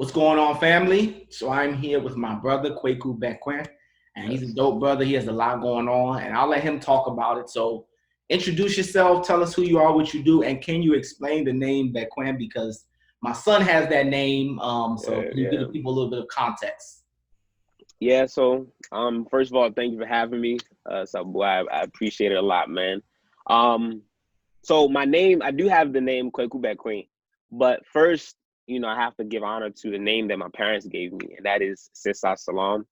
What's going on, family? So I'm here with my brother, Kwaku Bekoe, and he's a dope brother. He has a lot going on, and I'll let him talk about it. So introduce yourself, tell us who you are, what you do, and can you explain the name Bekoe? Because my son has that name, so can you give the people a little bit of context? Yeah, so first of all, thank you for having me. So boy, I appreciate it a lot, man. Um, so my name, I do have the name Kwaku Bekoe, but first, I have to give honor to the name that my parents gave me, and that is Sisa Salam.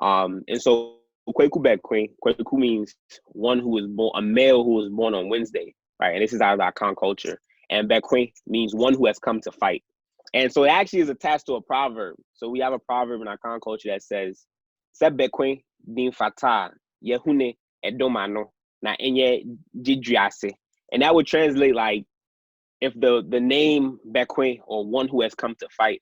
And so Kwaku Bekoe, Kwaku means one who was born, a male who was born on Wednesday, right? And this is out of the Akan culture. And Bekoe means one who has come to fight. And so it actually is attached to a proverb. So we have a proverb in our Akan culture that says, "Se Bekoe din fata yehune edomano na enye jidriase." And that would translate like, if the name Bekoe, or one who has come to fight,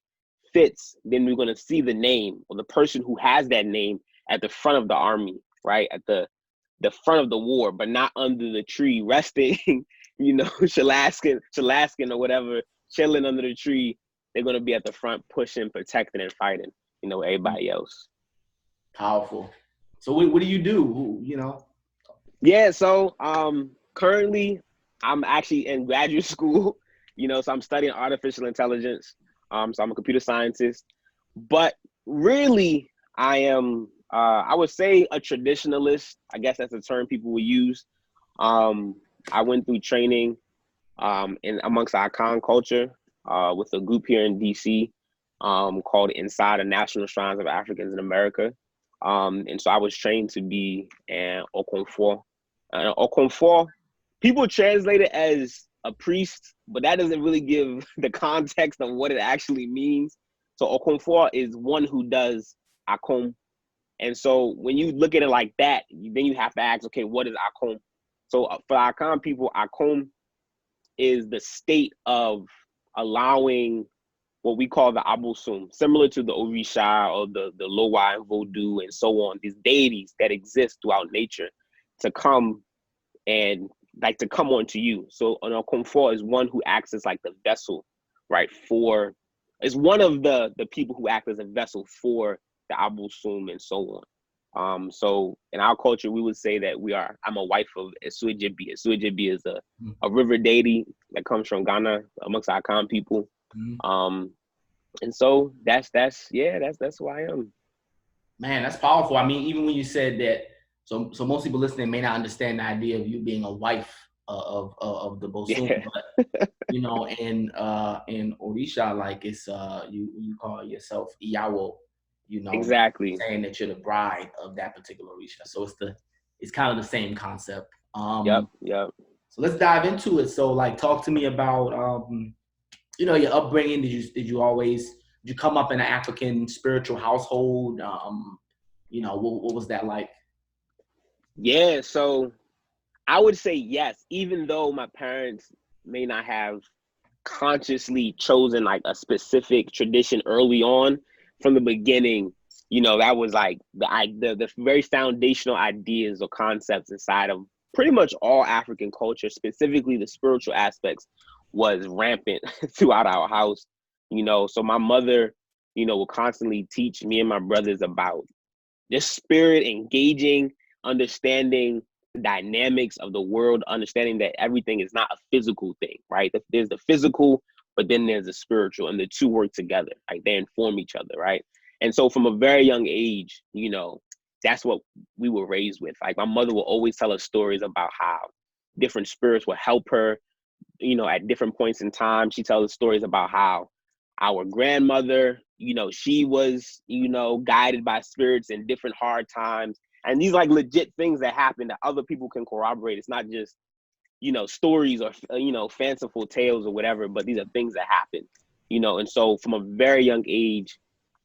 fits, then we're going to see the name or the person who has that name at the front of the army, right? At the front of the war, but not under the tree resting, shelaskin or whatever, chilling under the tree. They're going to be at the front pushing, protecting, and fighting, everybody else. Powerful. So what do you do? Yeah, so currently I'm actually in graduate school, so I'm studying artificial intelligence. So I'm a computer scientist, but really I am I would say a traditionalist. I guess that's a term people will use. I went through training in amongst our Akan culture with a group here in DC called Inside the National Shrines of Africans in America. And so I was trained to be an Ɔkɔmfoɔ. Ɔkɔmfoɔ, people translate it as a priest, but that doesn't really give the context of what it actually means. So Ɔkɔmfoɔ is one who does Akom. And so when you look at it like that, then you have to ask, okay, what is Akom? So for Akan people, Akom is the state of allowing what we call the Abosum, similar to the Orisha or the Loa and Vodou and so on, these deities that exist throughout nature, to come and to come onto you. So an Ɔkɔmfoɔ is one who acts as like the vessel, right? Is one of the people who act as a vessel for the Abosum and so on. So in our culture, we would say that I'm a wife of Esuejebi. Esuejebi is a river deity that comes from Ghana amongst our Akan people. And so that's who I am. Man, that's powerful. I mean, even when you said that, so most people listening may not understand the idea of you being a wife of the Bosum, Yeah. but in Orisha, like it's you call yourself Iyawo, Exactly. saying that you're the bride of that particular Orisha. So it's kind of the same concept. Yep. So let's dive into it. So talk to me about your upbringing. Did you come up in an African spiritual household? What was that like? Yeah, so I would say yes, even though my parents may not have consciously chosen like a specific tradition early on. From the beginning, that was like the very foundational ideas or concepts inside of pretty much all African culture, specifically the spiritual aspects, was rampant throughout our house. So my mother, will constantly teach me and my brothers about this spirit, engaging, understanding the dynamics of the world, understanding that everything is not a physical thing, right? There's the physical, but then there's the spiritual, and the two work together. Like, they inform each other, right? And so from a very young age, that's what we were raised with. Like, my mother will always tell us stories about how different spirits will help her, at different points in time. She tells us stories about how our grandmother, she was, guided by spirits in different hard times. And these like legit things that happen that other people can corroborate. It's not just, stories or, fanciful tales or whatever, but these are things that happen, and so from a very young age,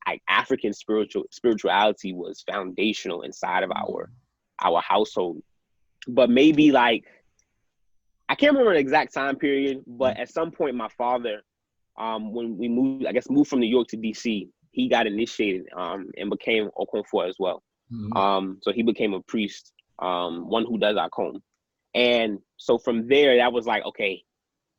like, African spirituality was foundational inside of our household. But maybe like, I can't remember the exact time period, but at some point my father, when we moved from New York to DC, he got initiated and became Ɔkɔmfoɔ as well. So he became a priest, one who does Akom. And so from there, that was like, okay,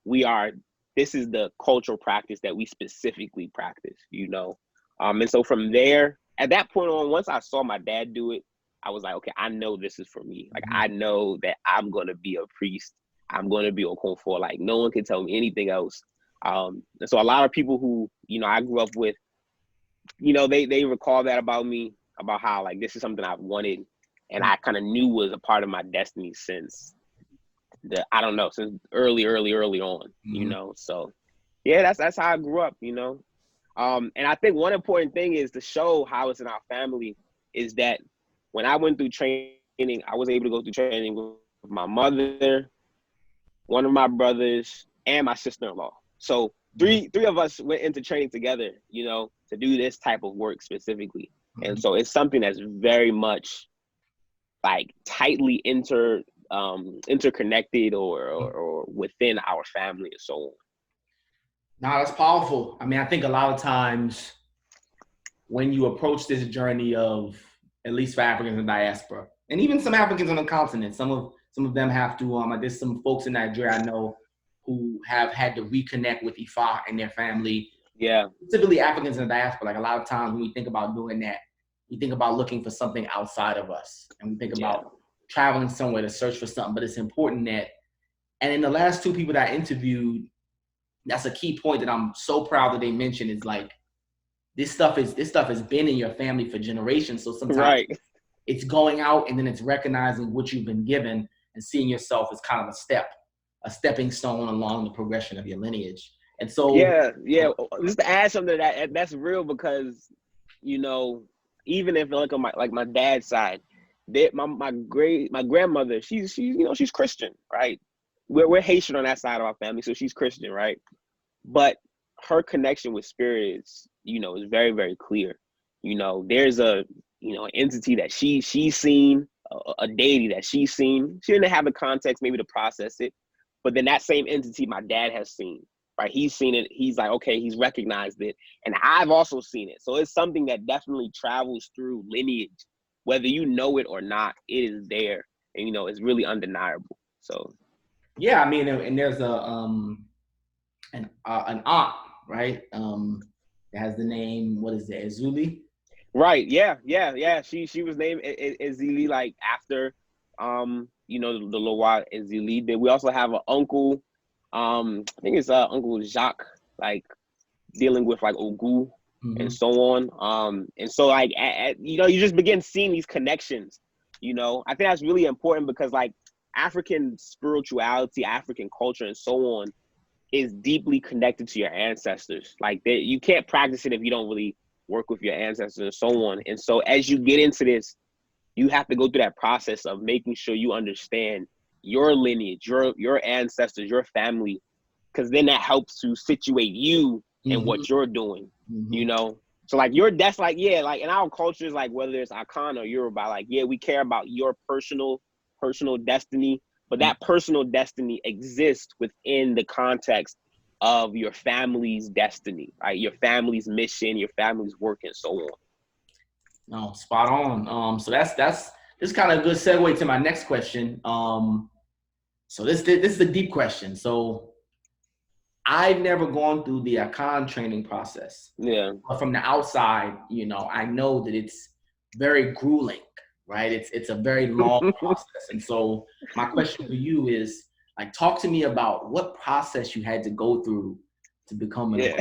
we are this is the cultural practice that we specifically practice, you know? And so from there, at that point on, once I saw my dad do it, I was like, okay, I know this is for me. Like, I know that I'm going to be a priest. I'm going to be Ɔkɔmfoɔ. Like, no one can tell me anything else. And so a lot of people who, you know, I grew up with, you know, they recall that about me, about how, like, this is something I've wanted and I kind of knew was a part of my destiny since since early on, you know? So yeah, that's how I grew up, you know? And I think one important thing is to show how it's in our family is that when I went through training, I was able to go through training with my mother, one of my brothers, and my sister-in-law. So three of us went into training together, you know, to do this type of work specifically. And so it's something that's very much like tightly interconnected or within our family and so on. No, that's powerful. I mean, I think a lot of times when you approach this journey of, at least for Africans in diaspora, and even some Africans on the continent, some of them have to, there's some folks in Nigeria I know who have had to reconnect with Ifa and their family. Yeah. Specifically Africans in the diaspora. Like a lot of times when we think about doing that, we think about looking for something outside of us. And we think about traveling somewhere to search for something. But it's important that, and in the last two people that I interviewed, that's a key point that I'm so proud that they mentioned is like, this stuff has been in your family for generations. So sometimes it's going out and then it's recognizing what you've been given and seeing yourself as kind of a stepping stone along the progression of your lineage. And so just to add something to that's real, because, you know, even if like on my dad's side, my grandmother, she's you know, she's Christian, right? We're Haitian on that side of our family, so she's Christian, right? But her connection with spirit is, you know, is very, very clear. You know, there's an entity that she's seen, a deity that she's seen. She didn't have the context maybe to process it, but then that same entity my dad has seen, right? He's seen it. He's like, okay, he's recognized it, and I've also seen it. So it's something that definitely travels through lineage, whether you know it or not. It is there, and you know, it's really undeniable. So yeah, I mean, and there's an aunt, right? That has the name, what is it, Ezuli? Right. Yeah. She was named Ezili, like after you know, the Loa Ezili. Then we also have an uncle, I think it's Uncle Jacques, like dealing with like Ogu and so on. And so like you know, you just begin seeing these connections. You know, I think that's really important because like African spirituality, African culture, and so on is deeply connected to your ancestors. Like you can't practice it if you don't really work with your ancestors and so on. And so as you get into this, you have to go through that process of making sure you understand your lineage, your ancestors, your family, because then that helps to situate you in what you're doing, you know? So like that's like, like in our cultures, like whether it's Akan or Yoruba, like, we care about your personal destiny, but that personal destiny exists within the context of your family's destiny, right? Your family's mission, your family's work, and so on. No, spot on. So this kind of a good segue to my next question. So this is a deep question. So I've never gone through the Akan training process. Yeah. But from the outside, you know, I know that it's very grueling, right? It's a very long process. And so my question for you is, like, talk to me about what process you had to go through to become an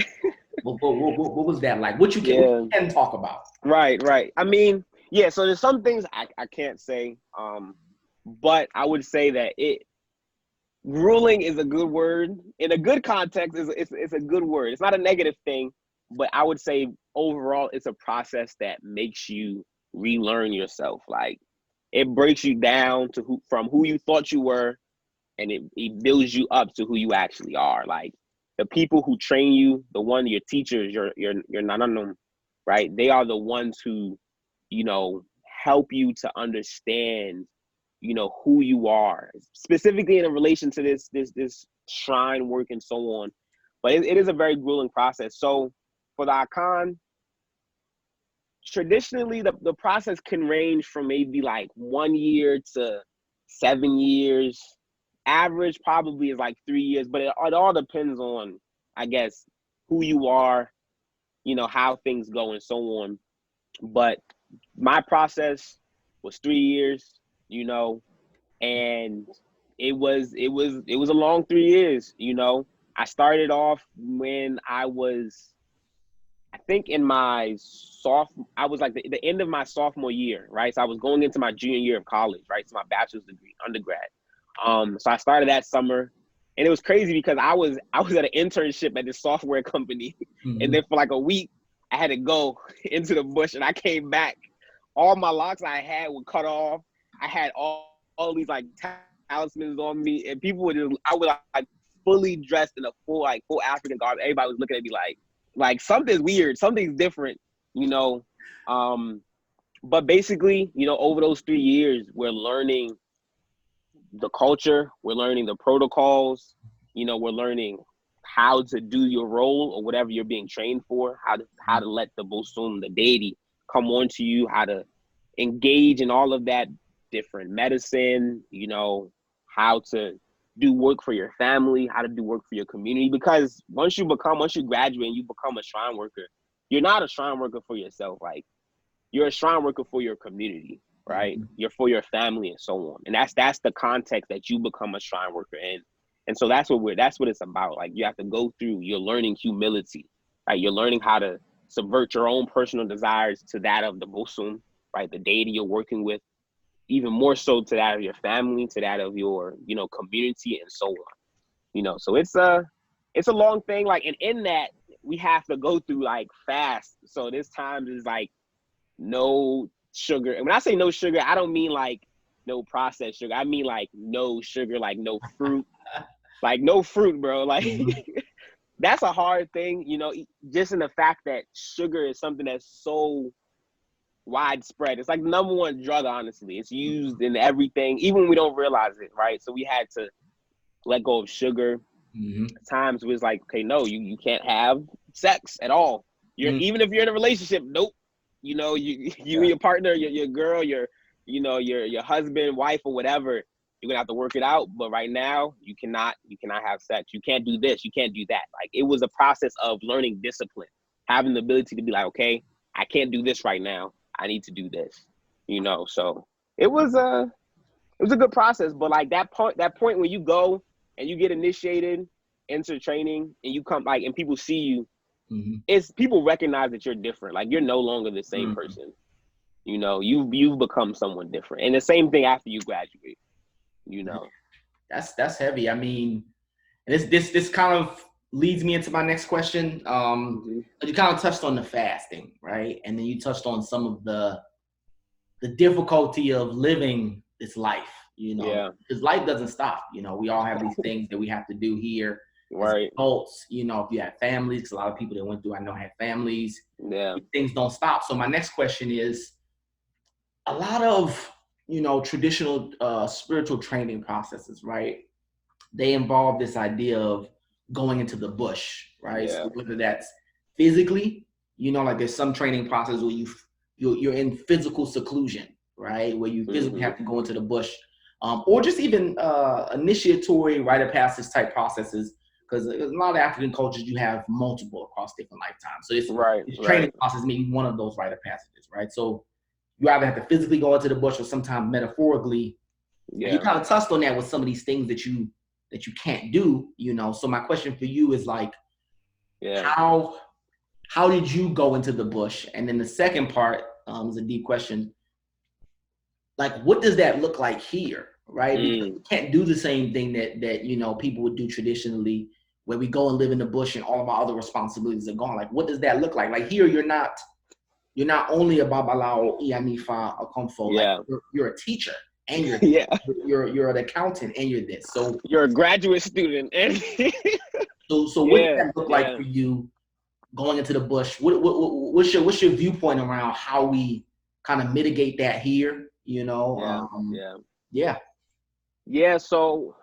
what was that like? What you can talk about. Right. I mean, so there's some things I can't say, but I would say that grueling is a good word. In a good context, it's a good word. It's not a negative thing, but I would say overall it's a process that makes you relearn yourself. Like, it breaks you down from who you thought you were, and it builds you up to who you actually are. Like, the people who train you, your teachers, your nananum, right? They are the ones who, you know, help you to understand, you know, who you are, specifically in relation to this shrine work and so on. But it is a very grueling process. So for the Akan, traditionally the process can range from maybe like 1 year to 7 years. average probably is like 3 years, but it all depends on, I guess, who you are, you know, how things go and so on. But my process was 3 years, you know, and it was a long 3 years, you know. I started off when I was, I think in my I was like the end of my sophomore year, right? So I was going into my junior year of college, right? So my bachelor's degree, undergrad. So I started that summer, and it was crazy because I was at an internship at this software company, and then for like a week, I had to go into the bush, and I came back. All my locks I had were cut off. I had all these like talismans on me, and people would I was like fully dressed in a full African garb. Everybody was looking at me like something's weird, something's different, you know. But basically, you know, over those 3 years, we're learning the culture, we're learning the protocols, you know, we're learning how to do your role or whatever you're being trained for, how to let the Bosum, the deity, come on to you, how to engage in all of that different medicine, you know, how to do work for your family, how to do work for your community. Because once you graduate and you become a shrine worker, you're not a shrine worker for yourself. Like, you're a shrine worker for your community, right? You're for your family and so on. And that's the context that you become a shrine worker in. And so that's what it's about. Like, you have to go through, you're learning humility, right? You're learning how to subvert your own personal desires to that of the Bosum, right? The deity you're working with, even more so to that of your family, to that of your, you know, community and so on. You know, so it's a long thing. Like, and in that, we have to go through like fast. So this time is like no sugar. And when I say no sugar, I don't mean like no processed sugar. I mean like no sugar, like no fruit. Like no fruit, bro. Like that's a hard thing, you know, just in the fact that sugar is something that's so widespread. It's like the number one drug, honestly. It's used in everything, even when we don't realize it, right? So we had to let go of sugar. At times it was like, okay, no, you can't have sex at all. Even if you're in a relationship, nope. You know, you and your partner, your girl, your husband, wife, or whatever, you're gonna have to work it out. But right now, you cannot have sex. You can't do this, you can't do that. Like, it was a process of learning discipline, having the ability to be like, okay, I can't do this right now. I need to do this. You know, so it was a good process. But like that point when you go and you get initiated into training and you come like and people see you, it's people recognize that you're different. Like, you're no longer the same person. You know, you've become someone different. And the same thing after you graduate. You know, that's heavy. I mean, this kind of leads me into my next question. You kind of touched on the fasting, right? And then you touched on some of the difficulty of living this life, you know, because life doesn't stop. You know, we all have these things that we have to do here. Right. As adults, you know, if you have families, because a lot of people that went through, I know, had families. Things don't stop. So my next question is, a lot of, you know, traditional spiritual training processes, right? They involve this idea of going into the bush, right? So whether that's physically, you know, like there's some training process where you're in physical seclusion, right? Where you physically have to go into the bush, or just even initiatory rite of passage type processes. Because a lot of African cultures, you have multiple across different lifetimes. So this training process may be one of those rite of passages, right? So you either have to physically go into the bush or sometimes metaphorically. And you kind of touched on that with some of these things that you can't do, you know. So my question for you is like, how did you go into the bush? And then the second part is a deep question. Like, what does that look like here, right? Because you can't do the same thing that you know, people would do traditionally, where we go and live in the bush and all of our other responsibilities are gone. Like, what does that look like? Like, here you're not only a babalao, Ianifa, Ɔkɔmfoɔ. Like, you're a teacher, and you're an accountant, and you're this. So you're a graduate student. so what does that look like for you going into the bush? What's your viewpoint around how we kind of mitigate that here? You know, So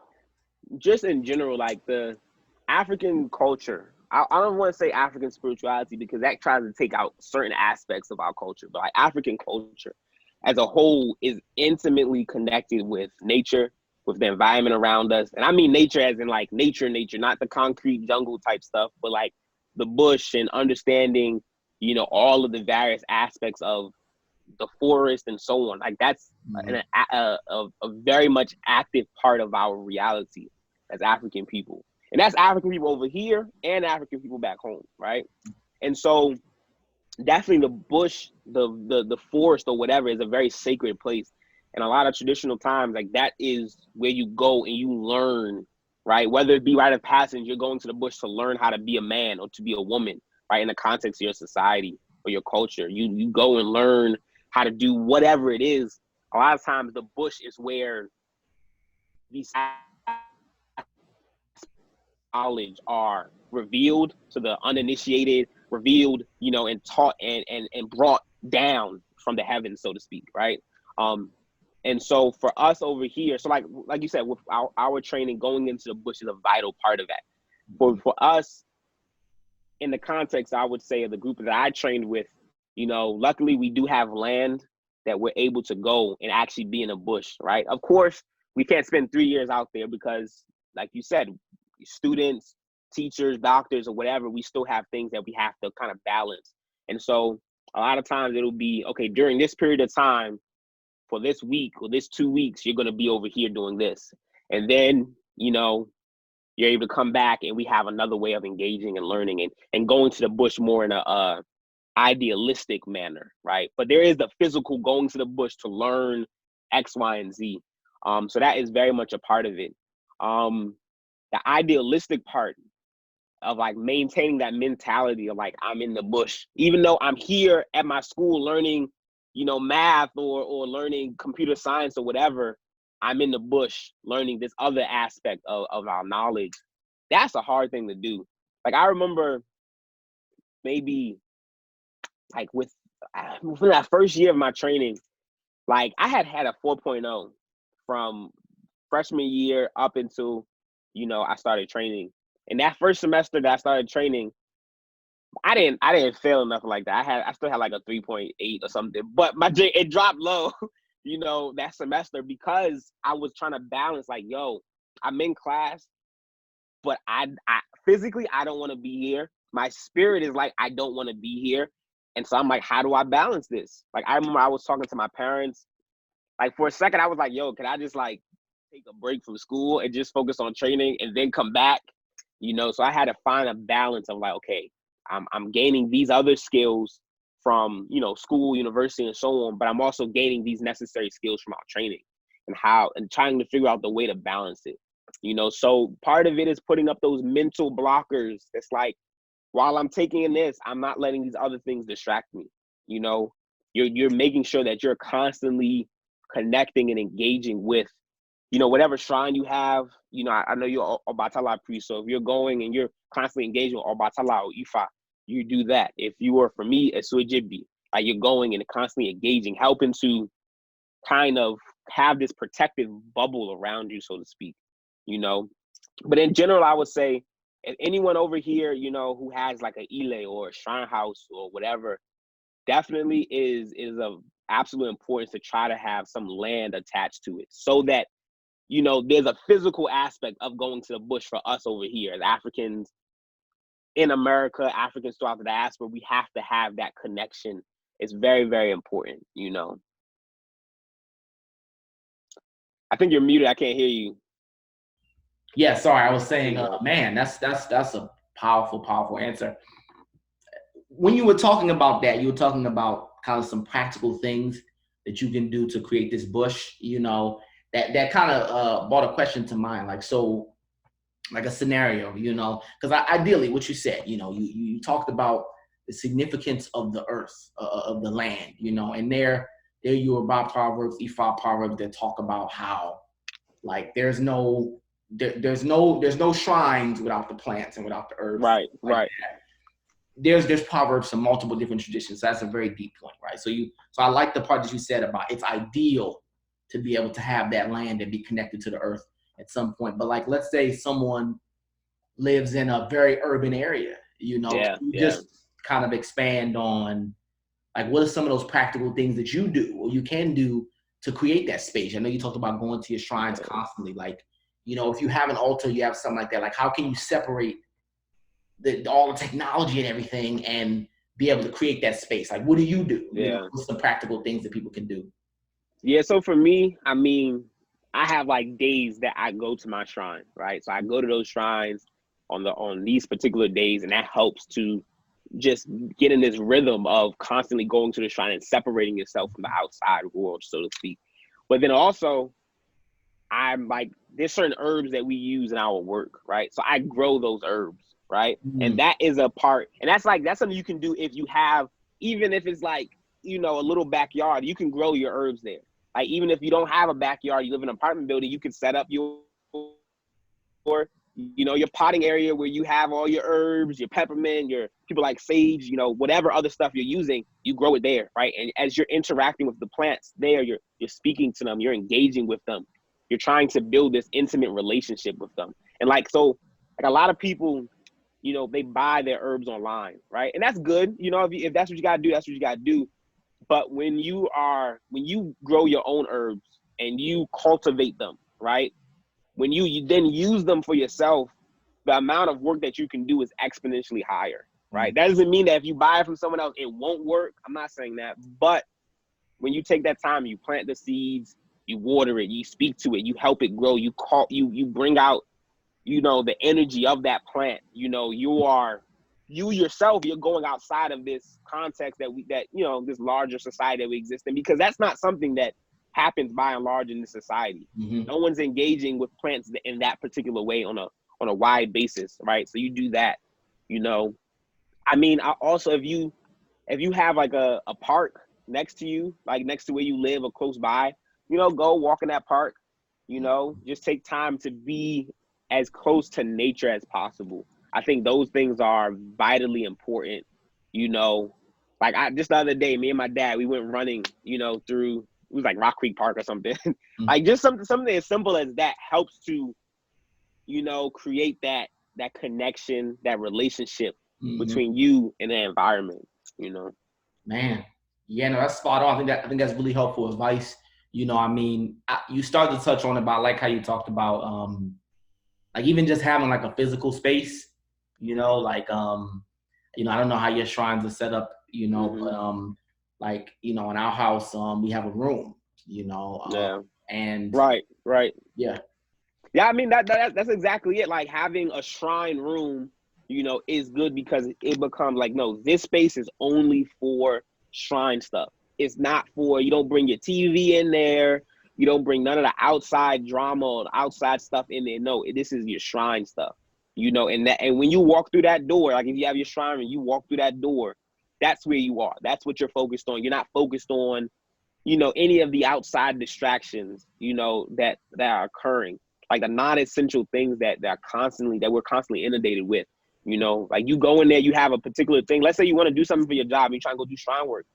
just in general, like the African culture, I don't want to say African spirituality because that tries to take out certain aspects of our culture, but like African culture as a whole is intimately connected with nature, with the environment around us. And I mean nature as in like nature, not the concrete jungle type stuff, but like the bush and understanding, you know, all of the various aspects of the forest and so on. Like that's a very much active part of our reality as African people. And that's African people over here and African people back home, right? And so definitely the bush, the forest or whatever is a very sacred place. And a lot of traditional times, like that is where you go and you learn, right? Whether it be rite of passage, you're going to the bush to learn how to be a man or to be a woman, right? In the context of your society or your culture. You go and learn how to do whatever it is. A lot of times the bush is where these knowledge are revealed to the uninitiated, revealed, you know, and taught and brought down from the heavens, so to speak, right? And so for us over here, so like you said, with our training, going into the bush is a vital part of that. For us, in the context, I would say, of the group that I trained with, you know, luckily we do have land that we're able to go and actually be in a bush, right? Of course, we can't spend 3 years out there because, like you said, students, teachers, doctors, or whatever, we still have things that we have to kind of balance. And so a lot of times it'll be, okay, during this period of time, for this week or this 2 weeks, you're going to be over here doing this. And then, you know, you're able to come back and we have another way of engaging and learning and going to the bush more in a idealistic manner, right? But there is the physical going to the bush to learn X, Y, and Z. So that is very much a part of it. The idealistic part of like maintaining that mentality of like, I'm in the bush, even though I'm here at my school learning, you know, math or learning computer science or whatever, I'm in the bush learning this other aspect of our knowledge. That's a hard thing to do. Like I remember maybe like within that first year of my training, like I had a 4.0 from freshman year up until, you know, I started training. And that first semester that I started training, I didn't fail nothing like that. I still had like a 3.8 or something, but it dropped low, you know, that semester because I was trying to balance like, yo, I'm in class, but I physically I don't want to be here. My spirit is like, I don't want to be here. And so I'm like, how do I balance this? Like I remember I was talking to my parents, like for a second I was like, yo, can I just like take a break from school and just focus on training and then come back? You know, so I had to find a balance of like, okay, I'm gaining these other skills from, you know, school, university, and so on, but I'm also gaining these necessary skills from our training and trying to figure out the way to balance it, you know? So part of it is putting up those mental blockers. It's like, while I'm taking in this, I'm not letting these other things distract me. You know, you're making sure that you're constantly connecting and engaging with, you know, whatever shrine you have. You know, I know you're Obatala priest, so if you're going and you're constantly engaging with Obatala or Ifa, you do that. If you were, for me, a Suijibi, like you're going and constantly engaging, helping to kind of have this protective bubble around you, so to speak, you know. But in general, I would say, if anyone over here, you know, who has like an ile or a shrine house or whatever, definitely is of absolute importance to try to have some land attached to it so that, you know, there's a physical aspect of going to the bush for us over here as Africans in America, Africans throughout the diaspora. We have to have that connection. It's very, very important, you know. I think you're muted. I can't hear you. Yeah, sorry. I was saying, man, that's a powerful answer. When you were talking about that, you were talking about kind of some practical things that you can do to create this bush, you know, that kind of brought a question to mind. Like, so like a scenario, you know, because ideally what you said, you know, you talked about the significance of the earth, of the land, you know, and there Yoruba proverbs, Ifa proverbs that talk about how like there's no shrines without the plants and without the herbs. Right, like right. that. There's proverbs from multiple different traditions. So that's a very deep point, right? So I like the part that you said about it's ideal to be able to have that land and be connected to the earth at some point. But like, let's say someone lives in a very urban area, you know, just kind of expand on like, what are some of those practical things that you do or you can do to create that space? I know you talked about going to your shrines constantly. Like, you know, if you have an altar, you have something like that. Like, how can you separate all the technology and everything and be able to create that space? Like, what do you do? Yeah. You know, what's the practical things that people can do? Yeah, so for me, I mean, I have like days that I go to my shrine, right? So I go to those shrines on these particular days, and that helps to just get in this rhythm of constantly going to the shrine and separating yourself from the outside world, so to speak. But then also, I'm like, there's certain herbs that we use in our work, right? So I grow those herbs, right? And that is a part, and that's something you can do if you have, even if it's like, you know, a little backyard, you can grow your herbs there. Like, even if you don't have a backyard, you live in an apartment building, you can set up your potting area where you have all your herbs, your peppermint, your people like sage, you know, whatever other stuff you're using, you grow it there, right? And as you're interacting with the plants there, you're speaking to them, you're engaging with them. You're trying to build this intimate relationship with them. And like, so like a lot of people, you know, they buy their herbs online, right? And that's good. You know, if that's what you gotta do, that's what you gotta do. But when you grow your own herbs and you cultivate them, right? When you then use them for yourself, the amount of work that you can do is exponentially higher, right? That doesn't mean that if you buy it from someone else, it won't work. I'm not saying that. But when you take that time, you plant the seeds, you water it, you speak to it, you help it grow, you bring out, you know, the energy of that plant. You know, you yourself, you're going outside of this context that you know, this larger society that we exist in, because that's not something that happens by and large in this society. No one's engaging with plants in that particular way on a wide basis, right? So you do that, you know. I mean, also, if you have like a park next to you, like next to where you live or close by, you know, go walk in that park, you know, just take time to be as close to nature as possible. I think those things are vitally important, you know. Like, just the other day, me and my dad, we went running, you know, through, it was like Rock Creek Park or something. Like, just something as simple as that helps to, you know, create that connection, that relationship between you and the environment, you know. Man, yeah, no, that's spot on. I think that's really helpful advice. You know, I mean, you started to touch on it, but I like how you talked about like even just having like a physical space. You know, like you know, I don't know how your shrines are set up. You know, but like, you know, in our house, we have a room. You know, and right, yeah. I mean, that's exactly it. Like, having a shrine room, you know, is good because it becomes like, no, this space is only for shrine stuff. It's not for, you don't bring your TV in there. You don't bring none of the outside drama or the outside stuff in there. No, this is your shrine stuff, you know. And when you walk through that door, like if you have your shrine and you walk through that door, that's where you are. That's what you're focused on. You're not focused on, you know, any of the outside distractions, you know, that are occurring, like the non-essential things that we're constantly inundated with. You know, like you go in there, you have a particular thing. Let's say you want to do something for your job, you try and go do shrine work.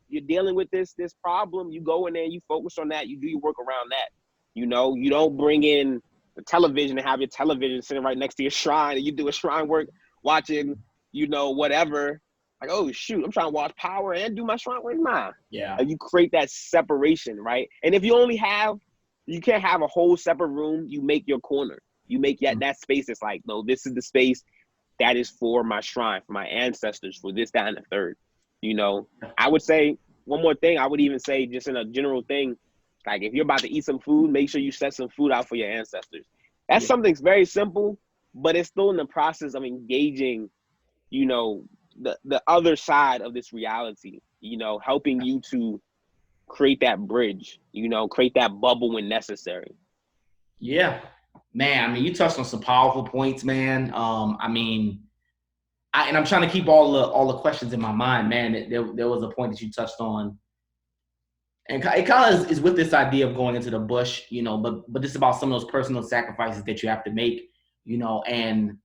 You're dealing with this problem. You go in there, you focus on that, you do your work around that. You know, you don't bring in the television and have your television sitting right next to your shrine and you do a shrine work watching, you know, whatever. Like, oh shoot, I'm trying to watch Power and do my shrine work. Nah. Yeah. Like, you create that separation, right? And if you can't have a whole separate room, you make your corner. You make that space. It's like, no, this is the space that is for my shrine, for my ancestors, for this, that, and the third. You know, I would say one more thing. I would even say, just in a general thing, like if you're about to eat some food, make sure you set some food out for your ancestors. That's something very simple, but it's still in the process of engaging, you know, the other side of this reality, you know, helping you to create that bridge, you know, create that bubble when necessary. Yeah, man. I mean, you touched on some powerful points, man. I mean, I'm trying to keep all the questions in my mind, man. There was a point that you touched on, and it kind of is with this idea of going into the bush, you know. But it's about some of those personal sacrifices that you have to make, you know. And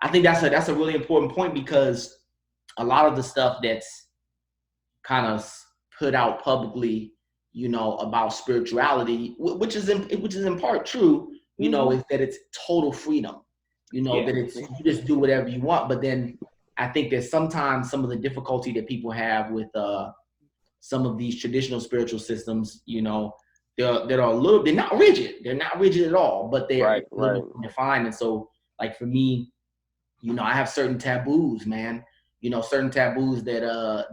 I think that's a really important point, because a lot of the stuff that's kind of put out publicly, you know, about spirituality, which is in part true, you know, is that it's total freedom, you know, that it's, you just do whatever you want. But then I think that sometimes some of the difficulty that people have with some of these traditional spiritual systems, you know, they're not rigid. They're not rigid at all, but they are a little bit defined. And so, like for me, you know, I have certain taboos, man. You know, certain taboos that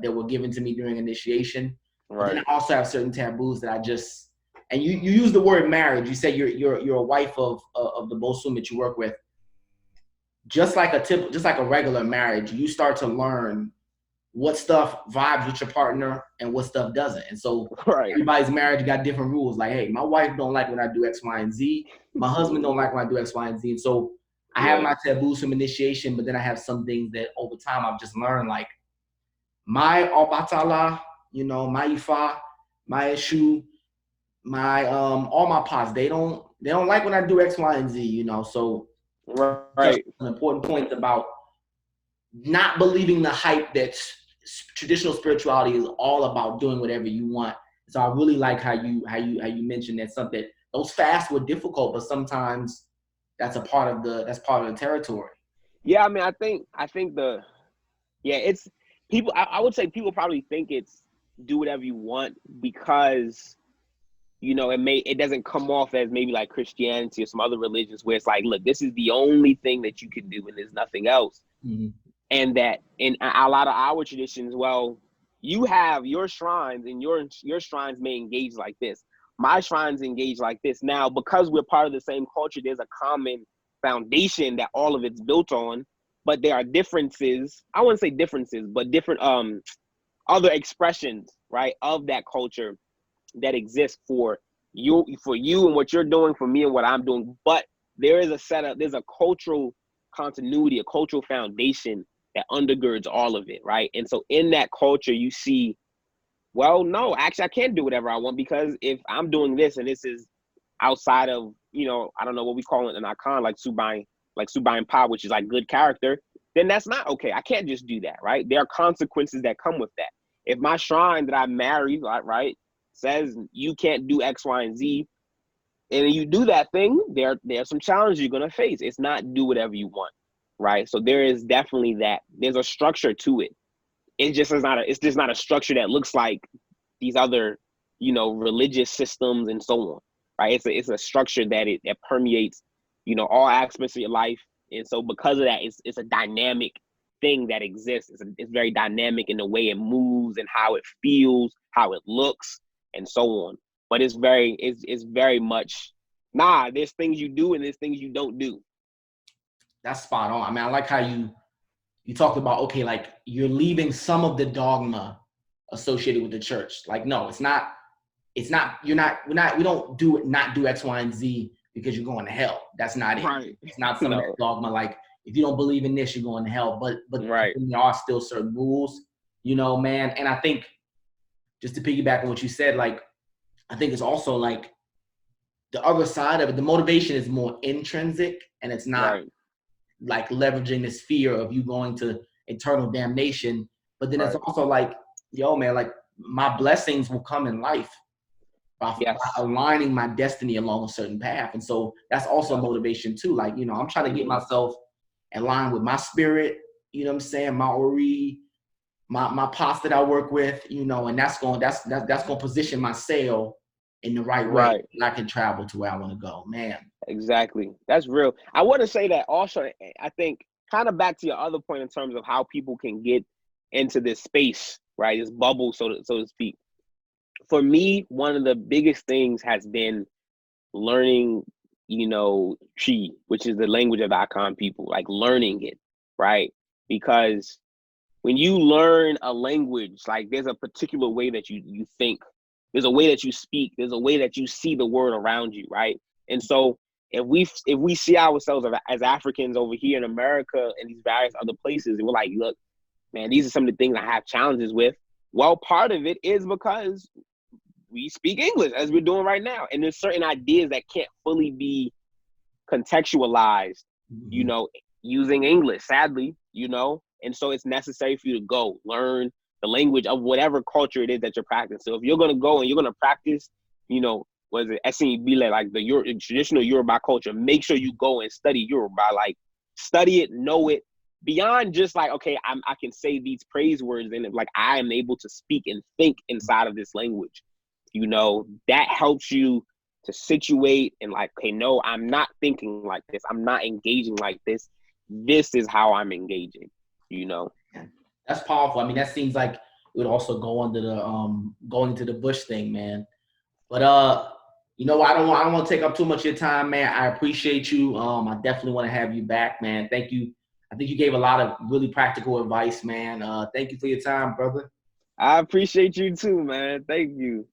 were given to me during initiation. But then I also have certain taboos that I just, and you use the word marriage. You say you're a wife of the bosun that you work with. Just like a regular marriage, you start to learn what stuff vibes with your partner and what stuff doesn't. And so everybody's marriage got different rules. Like, hey, my wife don't like when I do X, Y, and Z. My husband don't like when I do X, Y, and Z. And so I have my taboos from initiation, but then I have some things that over time I've just learned, like my Obatala, you know, my Ifa, my Eshu, my all my pots, they don't like when I do X, Y, and Z, you know. So some important points about not believing the hype that traditional spirituality is all about doing whatever you want. So I really like how you mentioned that something, those fasts were difficult, but sometimes that's part of the territory. Yeah, I mean, I think it's people. I would say people probably think it's do whatever you want because, you know, it doesn't come off as maybe like Christianity or some other religions where it's like, look, this is the only thing that you can do and there's nothing else. Mm-hmm. And that in a lot of our traditions, well, you have your shrines and your shrines may engage like this. My shrines engage like this. Now, because we're part of the same culture, there's a common foundation that all of it's built on, but there are differences. I wouldn't say differences, but different other expressions, right, of that culture that exist for you and what you're doing, for me and what I'm doing. But there is there's a cultural continuity, a cultural foundation that undergirds all of it, right? And so in that culture, you see, well, no, actually, I can't do whatever I want because if I'm doing this and this is outside of, you know, I don't know what we call it in Akan, like Subai Pa, which is like good character, then that's not okay. I can't just do that, right? There are consequences that come with that. If my shrine that I married, right, says you can't do X, Y, and Z, and you do that thing, there are some challenges you're gonna face. It's not do whatever you want, right? So there is definitely that. There's a structure to it. It's just not a structure that looks like these other, you know, religious systems and so on, right? It's a structure that permeates, you know, all aspects of your life. And so because of that, it's a dynamic thing that exists. It's very dynamic in the way it moves and how it feels, how it looks, and so on. But it's very much, there's things you do and there's things you don't do. That's spot on. I mean, I like how you talked about, okay, like you're leaving some of the dogma associated with the church. Like, no, we don't not do X, Y, and Z because you're going to hell. That's not it. Right. It's not some of that dogma. Like, if you don't believe in this, you're going to hell. But right. There are still certain rules, you know, man. And I think, just to piggyback on what you said, like, I think it's also like the other side of it, the motivation is more intrinsic and it's not like leveraging this fear of you going to eternal damnation. But then it's also like, yo, man, like my blessings will come in life by aligning my destiny along a certain path. And so that's also motivation too. Like, you know, I'm trying to get myself in line with my spirit, you know what I'm saying? My Ori, my pots that I work with, you know, and that's going to position my sail in the right way. And I can travel to where I want to go, man. Exactly. That's real. I want to say that also, I think kind of back to your other point in terms of how people can get into this space, right? This bubble, so to speak. For me, one of the biggest things has been learning, you know, Chi, which is the language of Akan people, like learning it, right? Because when you learn a language, like there's a particular way that you think, there's a way that you speak, there's a way that you see the world around you, right? And so if we see ourselves as Africans over here in America and these various other places, and we're like, look, man, these are some of the things I have challenges with. Well, part of it is because we speak English as we're doing right now. And there's certain ideas that can't fully be contextualized, you know, using English, sadly, you know. And so it's necessary for you to go learn the language of whatever culture it is that you're practicing. So if you're going to go and you're going to practice, you know, what is it, Essinibile, like the traditional Yoruba culture, make sure you go and study Yoruba, like study it, know it, beyond just like, okay, I can say these praise words and like I am able to speak and think inside of this language, you know, that helps you to situate and like, okay, no, I'm not thinking like this. I'm not engaging like this. This is how I'm engaging, you know. That's powerful. I mean, that seems like it would also go under the going into the Bush thing, man. But you know, I don't want to take up too much of your time, man. I appreciate you. I definitely want to have you back, man. Thank you. I think you gave a lot of really practical advice, man. Thank you for your time, brother. I appreciate you too, man. Thank you.